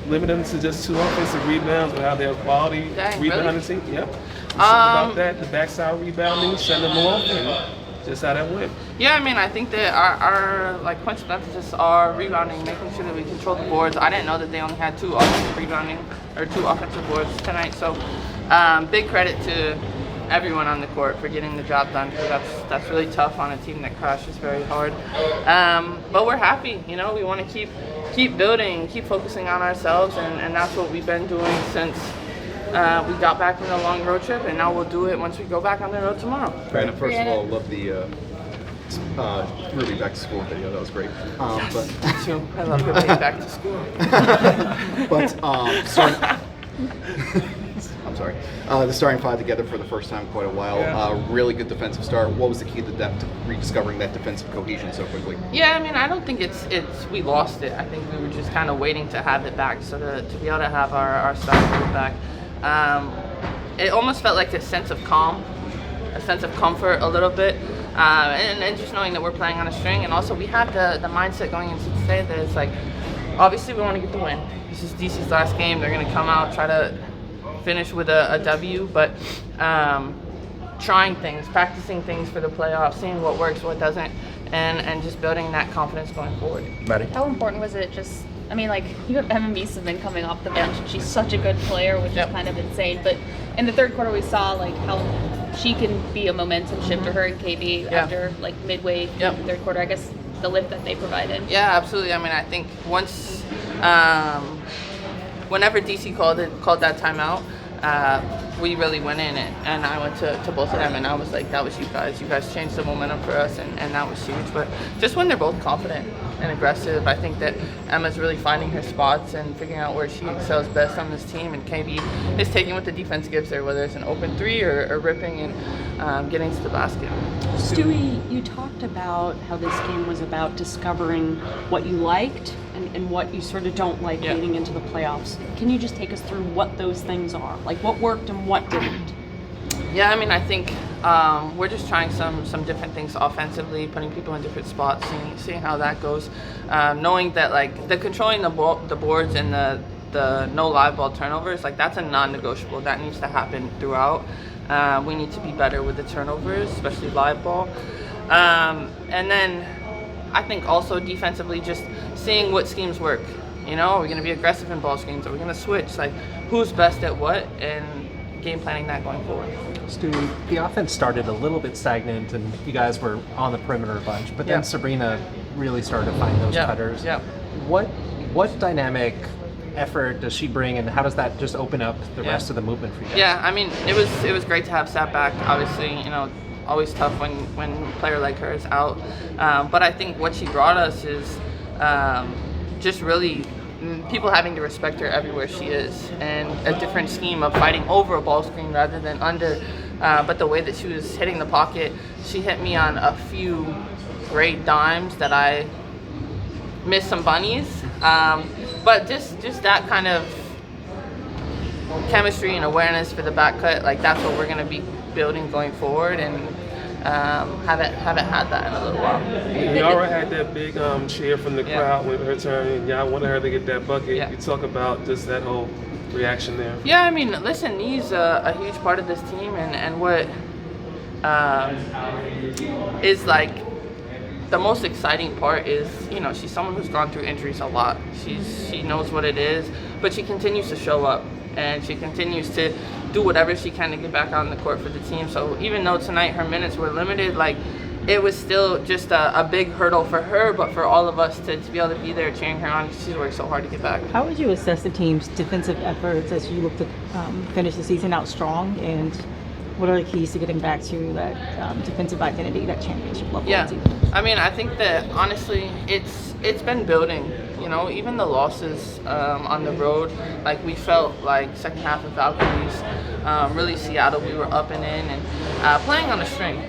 limit them to just 2 offensive rebounds, but how they're quality rebounding team. Yep. About that, the backside rebounding, send them off, and just how that went. Yeah, I mean, I think that our like points of emphasis are rebounding, making sure that we control the boards. I didn't know that they only had 2 offensive boards tonight. So big credit to everyone on the court for getting the job done, because that's really tough on a team that crashes very hard. But we're happy, you know. We want to keep building, keep focusing on ourselves, and that's what we've been doing since we got back from the long road trip, and now we'll do it once we go back on the road tomorrow. Breanna, first of all, love the Ruby back to school video. That was great. But too. I love Ruby back to school. But I'm sorry. The starting 5 together for the first time in quite a while. Yeah. Really good defensive start. What was the key to depth to rediscovering that defensive cohesion so quickly? Yeah, I mean, I don't think it's we lost it. I think we were just kind of waiting to have it back, so to be able to have our style move back. It almost felt like a sense of calm, a sense of comfort a little bit, and just knowing that we're playing on a string. And also we have the mindset going into today that it's like, obviously we want to get the win. This is DC's last game. They're going to come out, try to finish with a W, but trying things, practicing things for the playoffs, seeing what works, what doesn't, and just building that confidence going forward. Maddie? How important was it just, I mean, like, you have MMB Subin coming off the bench, and she's such a good player, which is kind of insane, but in the third quarter we saw, like, how she can be a momentum shifter, her and KB, after, like, midway through the third quarter, I guess, the lift that they provided. Yeah, absolutely. I mean, I think once, whenever DC called that timeout, we really went in it, and I went to both of them, and I was like, that was you guys changed the momentum for us, and that was huge. But just when they're both confident and aggressive, I think that Emma's really finding her spots and figuring out where she excels best on this team, and KB is taking what the defense gives her, whether it's an open 3 or ripping and getting to the basket. Stewie, you talked about how this game was about discovering what you liked and what you sort of don't like leading into the playoffs. Can you just take us through what those things are? Like what worked and what didn't? Yeah, I mean, I think we're just trying some different things offensively, putting people in different spots, seeing how that goes. Knowing that, like, the controlling the boards and the no live ball turnovers, like, that's a non-negotiable. That needs to happen throughout. We need to be better with the turnovers, especially live ball. And then I think also defensively, just seeing what schemes work. You know, are we going to be aggressive in ball screens? Are we going to switch? Like, who's best at what? And game planning that going forward. Stu, the offense started a little bit stagnant, and you guys were on the perimeter a bunch, but then Sabrina really started to find those cutters. Yeah. What dynamic effort does she bring, and how does that just open up the rest of the movement for you guys? Yeah, I mean, it was great to have Sat back. Obviously, you know, always tough when a player like her is out. But I think what she brought us is just really people having to respect her everywhere she is, and a different scheme of fighting over a ball screen rather than under. But the way that she was hitting the pocket, she hit me on a few great dimes that I missed some bunnies. But just that kind of chemistry and awareness for the back cut, like, that's what we're going to be building going forward, and haven't had that in a little while. Yara had that big cheer from the crowd when her turn, and y'all wanted her to get that bucket. You talk about just that whole reaction there. Yeah, I mean, listen, Nee's a huge part of this team, and what is, like, the most exciting part is, you know, she's someone who's gone through injuries a lot. She knows what it is, but she continues to show up, and she continues to do whatever she can to get back on the court for the team. So even though tonight her minutes were limited, like, it was still just a big hurdle for her, but for all of us to be able to be there cheering her on, because she's worked so hard to get back. How would you assess the team's defensive efforts as you look to finish the season out strong, and what are the keys to getting back to that defensive identity, that championship level? Yeah, I mean, I think that honestly, it's been building. You know, even the losses on the road, like, we felt like second half of Valkyries, really Seattle, we were up and in, and playing on a string.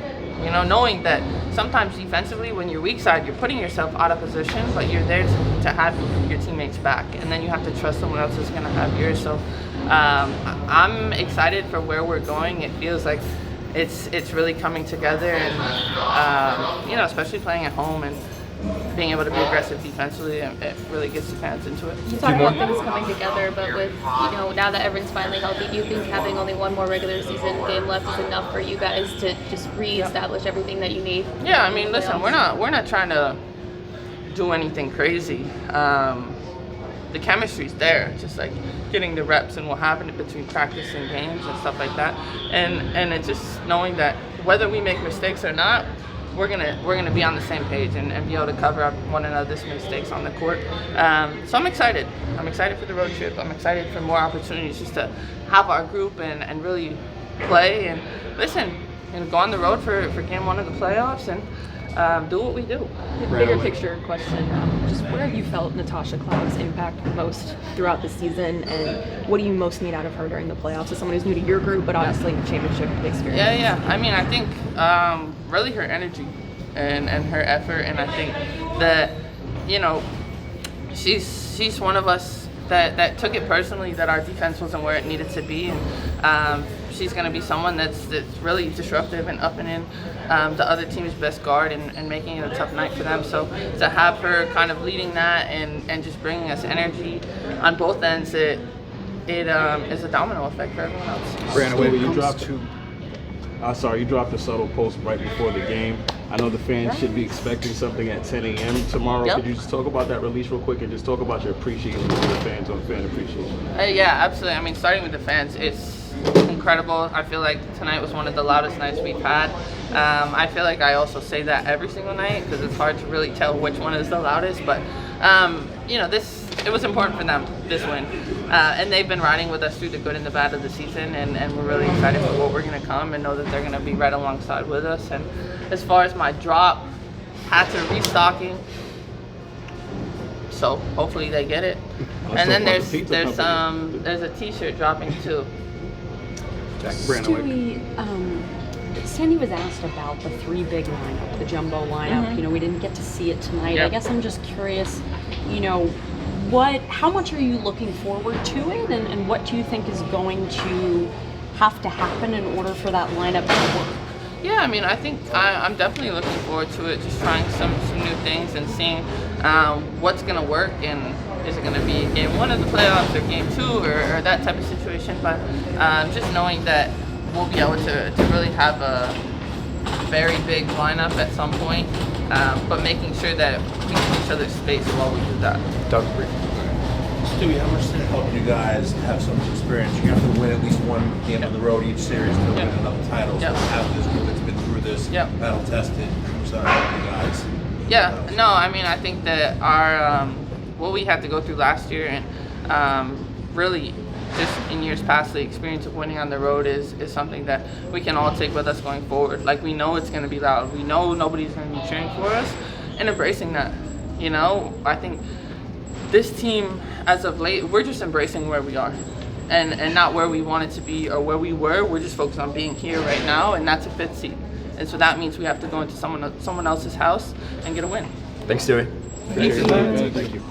You know, knowing that sometimes defensively, when you're weak side, you're putting yourself out of position, but you're there to have your teammates back, and then you have to trust someone else is going to have yours. So I'm excited for where we're going. It feels like it's really coming together, and you know, especially playing at home, and being able to be aggressive defensively, and it really gets the fans into it. You talk about things coming together, but with, now that everyone's finally healthy, do you think having only one more regular season game left is enough for you guys to just reestablish everything that you need? Yeah, I mean, listen, we're not trying to do anything crazy. The chemistry's there, just like getting the reps and what happened between practice and games and stuff like that, and it's just knowing that whether we make mistakes or not, we're gonna be on the same page and be able to cover up one another's mistakes on the court. So I'm excited. I'm excited for the road trip. I'm excited for more opportunities just to have our group and really play and listen and go on the road for game 1 of the playoffs and do what we do. Bigger picture question, just where have you felt Natasha Cloud's impact the most throughout the season, and what do you most need out of her during the playoffs as someone who's new to your group, but obviously championship experience? Yeah. I mean, I think really her energy and her effort, and I think that, she's one of us that took it personally that our defense wasn't where it needed to be, and she's going to be someone that's really disruptive and up and in the other team's best guard and making it a tough night for them. So to have her kind of leading that and just bringing us energy on both ends, it is a domino effect for everyone else. Breanna, you dropped a subtle post right before the game. I know the fans should be expecting something at 10 a.m. tomorrow. Yep. Could you just talk about that release real quick and just talk about your appreciation for the fans on Fan Appreciation? Yeah, absolutely. I mean, starting with the fans, it's incredible. I feel like tonight was one of the loudest nights we've had. I feel like I also say that every single night because it's hard to really tell which one is the loudest. But it was important for them, this win, and they've been riding with us through the good and the bad of the season, and we're really excited for what we're going to come and know that they're going to be right alongside with us. And as far as my drop, hats are restocking, so hopefully they get it. And then there's a T-shirt dropping too. Stewie, Sandy was asked about the 3 big lineup, the jumbo lineup. Mm-hmm. We didn't get to see it tonight. Yep. I guess I'm just curious, how much are you looking forward to it, and what do you think is going to have to happen in order for that lineup to work? Yeah, I mean, I think I'm definitely looking forward to it, just trying some new things and seeing what's going to work, and is it going to be game 1 of the playoffs or game 2 or that type of situation. But just knowing that we'll be able to really have a very big lineup at some point, but making sure that we give each other space while we do that. Doug. Stewie, how much did it help you guys have so much experience? You have to win at least one game on the road each series to win another title. So have this group that's been through this, battle tested, so help you guys. Yeah, no, I mean, I think that our what we had to go through last year and really just in years past, the experience of winning on the road is something that we can all take with us going forward. Like, we know it's going to be loud. We know nobody's going to be cheering for us, and embracing that. I think this team, as of late, we're just embracing where we are and not where we wanted to be or where we were. We're just focused on being here right now, and that's a 5th seed. And so that means we have to go into someone else's house and get a win. Thanks, Stewie. Thank you. Thank you.